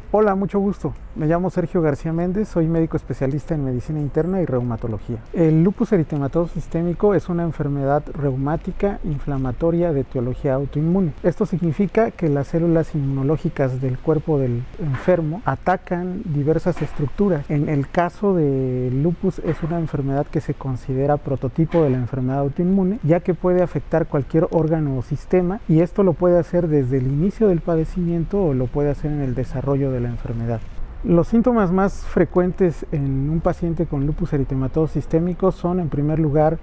Hola, mucho gusto. Me llamo Sergio García Méndez, soy médico especialista en medicina interna y reumatología. El lupus eritematoso sistémico es una enfermedad reumática inflamatoria de etiología autoinmune. Esto significa que las células inmunológicas del cuerpo del enfermo atacan diversas estructuras. En el caso del lupus es una enfermedad que se considera prototipo de la enfermedad autoinmune, ya que puede afectar cualquier órgano o sistema, y esto lo puede hacer desde el inicio del padecimiento o lo puede hacer en el desarrollo de la enfermedad. Los síntomas más frecuentes en un paciente con lupus eritematoso sistémico son, en primer lugar,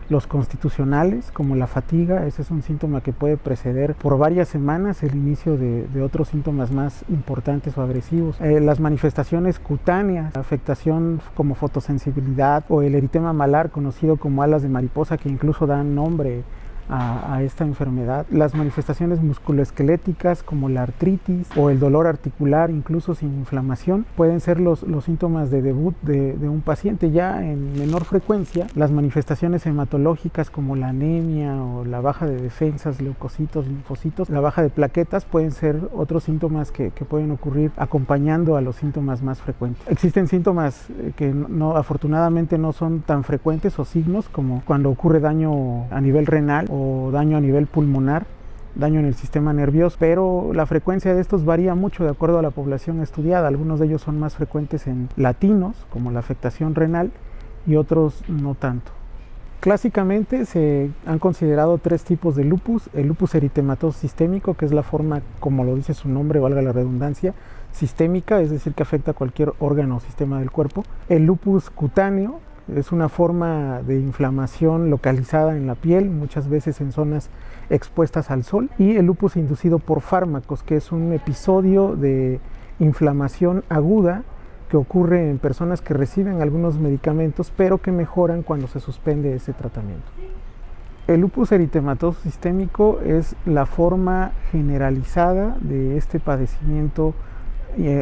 los constitucionales, como la fatiga. Ese es un síntoma que puede preceder por varias semanas el inicio de otros síntomas más importantes o agresivos. Las manifestaciones cutáneas, afectación como fotosensibilidad o el eritema malar, conocido como alas de mariposa, que incluso dan nombre a esta enfermedad. Las manifestaciones musculoesqueléticas como la artritis o el dolor articular, incluso sin inflamación, pueden ser los síntomas de debut de un paciente. Ya en menor frecuencia, las manifestaciones hematológicas como la anemia o la baja de defensas, leucocitos, linfocitos, la baja de plaquetas, pueden ser otros síntomas que pueden ocurrir acompañando a los síntomas más frecuentes. Existen síntomas que afortunadamente no son tan frecuentes, o signos, como cuando ocurre daño a nivel renal o daño a nivel pulmonar, daño en el sistema nervioso, pero la frecuencia de estos varía mucho de acuerdo a la población estudiada. Algunos de ellos son más frecuentes en latinos, como la afectación renal, y otros no tanto. Clásicamente se han considerado tres tipos de lupus: el lupus eritematoso sistémico, que es la forma, como lo dice su nombre, valga la redundancia, sistémica, es decir, que afecta a cualquier órgano o sistema del cuerpo; el lupus cutáneo, es una forma de inflamación localizada en la piel, muchas veces en zonas expuestas al sol; y el lupus inducido por fármacos, que es un episodio de inflamación aguda que ocurre en personas que reciben algunos medicamentos, pero que mejoran cuando se suspende ese tratamiento. El lupus eritematoso sistémico es la forma generalizada de este padecimiento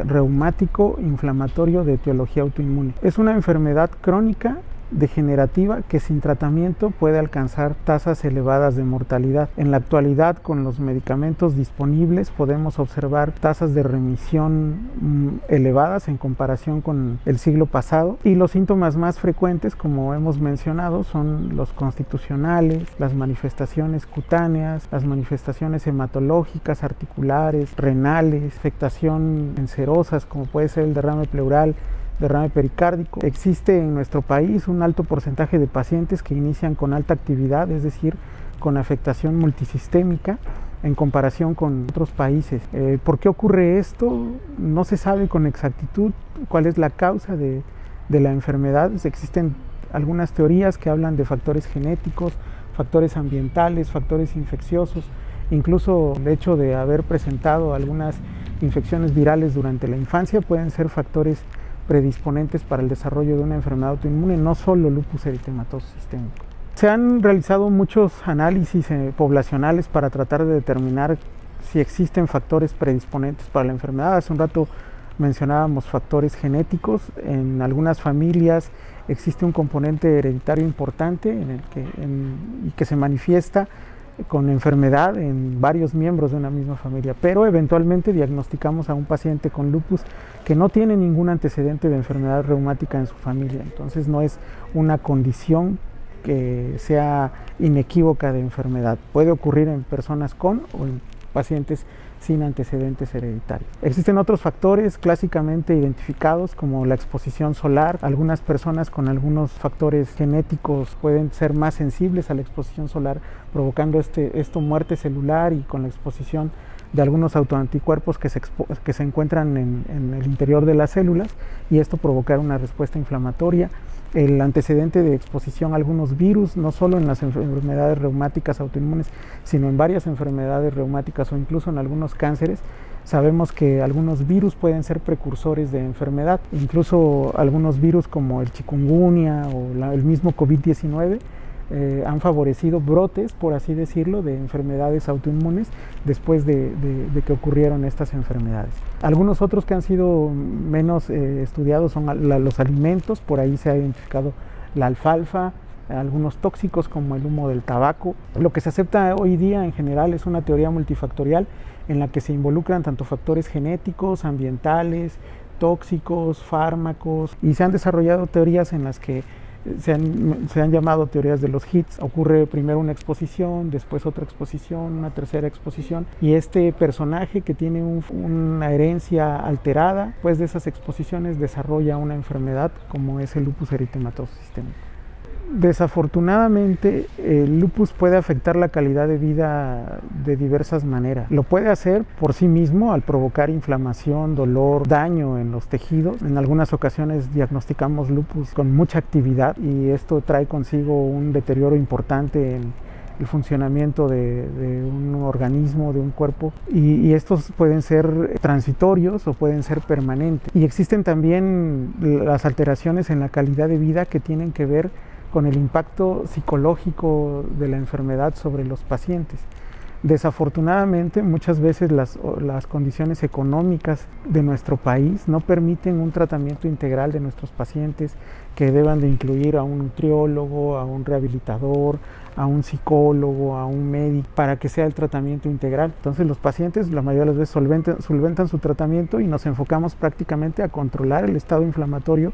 reumático inflamatorio de etiología autoinmune. Es una enfermedad crónica degenerativa que sin tratamiento puede alcanzar tasas elevadas de mortalidad. En la actualidad, con los medicamentos disponibles, podemos observar tasas de remisión elevadas en comparación con el siglo pasado, y los síntomas más frecuentes, como hemos mencionado, son los constitucionales, las manifestaciones cutáneas, las manifestaciones hematológicas, articulares, renales, afectación en serosas, como puede ser el derrame pleural, derrame pericárdico. Existe en nuestro país un alto porcentaje de pacientes que inician con alta actividad, es decir, con afectación multisistémica, en comparación con otros países. ¿Por qué ocurre esto? No se sabe con exactitud cuál es la causa de la enfermedad. Existen algunas teorías que hablan de factores genéticos, factores ambientales, factores infecciosos, incluso el hecho de haber presentado algunas infecciones virales durante la infancia pueden ser factores predisponentes para el desarrollo de una enfermedad autoinmune, no solo lupus eritematoso sistémico. Se han realizado muchos análisis poblacionales para tratar de determinar si existen factores predisponentes para la enfermedad. Hace un rato mencionábamos factores genéticos. En algunas familias existe un componente hereditario importante y que se manifiesta con enfermedad en varios miembros de una misma familia, pero eventualmente diagnosticamos a un paciente con lupus que no tiene ningún antecedente de enfermedad reumática en su familia. Entonces no es una condición que sea inequívoca de enfermedad. Puede ocurrir en personas con o en pacientes sin antecedentes hereditarios. Existen otros factores clásicamente identificados, como la exposición solar. Algunas personas con algunos factores genéticos pueden ser más sensibles a la exposición solar, provocando muerte celular, y con la exposición de algunos autoanticuerpos que se encuentran en el interior de las células, y esto provocar una respuesta inflamatoria. El antecedente de exposición a algunos virus, no solo en las enfermedades reumáticas autoinmunes, sino en varias enfermedades reumáticas o incluso en algunos cánceres. Sabemos que algunos virus pueden ser precursores de enfermedad, incluso algunos virus como el chikungunya o el mismo COVID-19 han favorecido brotes, por así decirlo, de enfermedades autoinmunes después de que ocurrieron estas enfermedades. Algunos otros que han sido menos estudiados son los alimentos. Por ahí se ha identificado la alfalfa, algunos tóxicos como el humo del tabaco. Lo que se acepta hoy día en general es una teoría multifactorial en la que se involucran tanto factores genéticos, ambientales, tóxicos, fármacos, y se han desarrollado teorías en las que se han llamado teorías de los hits. Ocurre primero una exposición, después otra exposición, una tercera exposición, y este personaje que tiene una herencia alterada, pues de esas exposiciones desarrolla una enfermedad como es el lupus eritematoso sistémico. Desafortunadamente, el lupus puede afectar la calidad de vida de diversas maneras. Lo puede hacer por sí mismo al provocar inflamación, dolor, daño en los tejidos. En algunas ocasiones diagnosticamos lupus con mucha actividad y esto trae consigo un deterioro importante en el funcionamiento de un organismo, de un cuerpo, y estos pueden ser transitorios o pueden ser permanentes. Y existen también las alteraciones en la calidad de vida que tienen que ver con el impacto psicológico de la enfermedad sobre los pacientes. Desafortunadamente, muchas veces las condiciones económicas de nuestro país no permiten un tratamiento integral de nuestros pacientes que deban de incluir a un nutriólogo, a un rehabilitador, a un psicólogo, a un médico, para que sea el tratamiento integral. Entonces los pacientes la mayoría de las veces solventan su tratamiento y nos enfocamos prácticamente a controlar el estado inflamatorio,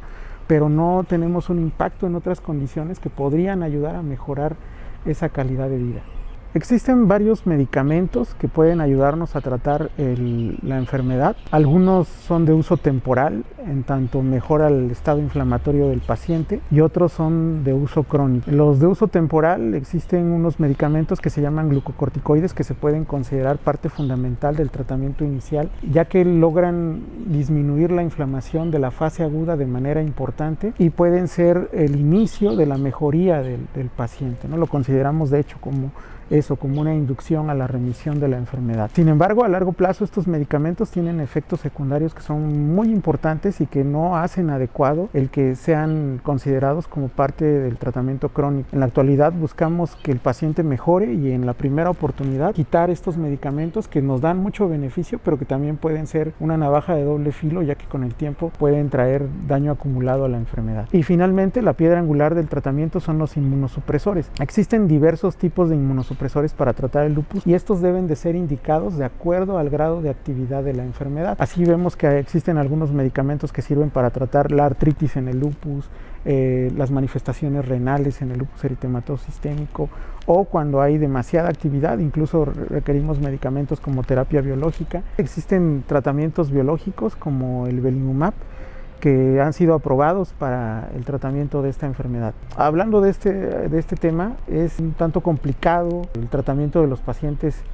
pero no tenemos un impacto en otras condiciones que podrían ayudar a mejorar esa calidad de vida. Existen varios medicamentos que pueden ayudarnos a tratar la enfermedad. Algunos son de uso temporal, en tanto mejora el estado inflamatorio del paciente, y otros son de uso crónico. Los de uso temporal, existen unos medicamentos que se llaman glucocorticoides que se pueden considerar parte fundamental del tratamiento inicial, ya que logran disminuir la inflamación de la fase aguda de manera importante y pueden ser el inicio de la mejoría del paciente, ¿no? Lo consideramos de hecho como una inducción a la remisión de la enfermedad. Sin embargo, a largo plazo estos medicamentos tienen efectos secundarios que son muy importantes y que no hacen adecuado el que sean considerados como parte del tratamiento crónico. En la actualidad buscamos que el paciente mejore y en la primera oportunidad quitar estos medicamentos que nos dan mucho beneficio, pero que también pueden ser una navaja de doble filo, ya que con el tiempo pueden traer daño acumulado a la enfermedad. Y finalmente, la piedra angular del tratamiento son los inmunosupresores. Existen diversos tipos de inmunosupresores para tratar el lupus y estos deben de ser indicados de acuerdo al grado de actividad de la enfermedad. Así vemos que existen algunos medicamentos que sirven para tratar la artritis en el lupus, las manifestaciones renales en el lupus eritematoso sistémico, o cuando hay demasiada actividad incluso requerimos medicamentos como terapia biológica. Existen tratamientos biológicos como el belimumab que han sido aprobados para el tratamiento de esta enfermedad. Hablando de este tema, es un tanto complicado el tratamiento de los pacientes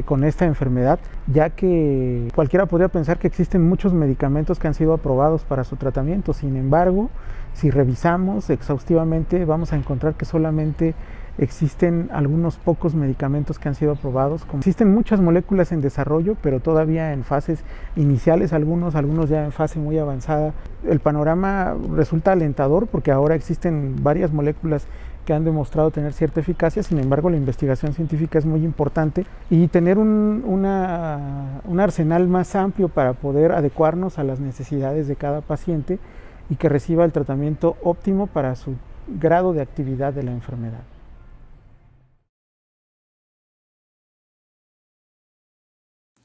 con esta enfermedad, ya que cualquiera podría pensar que existen muchos medicamentos que han sido aprobados para su tratamiento. Sin embargo, si revisamos exhaustivamente, vamos a encontrar que solamente existen algunos pocos medicamentos que han sido aprobados. Existen muchas moléculas en desarrollo, pero todavía en fases iniciales, algunos ya en fase muy avanzada. El panorama resulta alentador porque ahora existen varias moléculas que han demostrado tener cierta eficacia. Sin embargo, la investigación científica es muy importante y tener un arsenal más amplio para poder adecuarnos a las necesidades de cada paciente y que reciba el tratamiento óptimo para su grado de actividad de la enfermedad.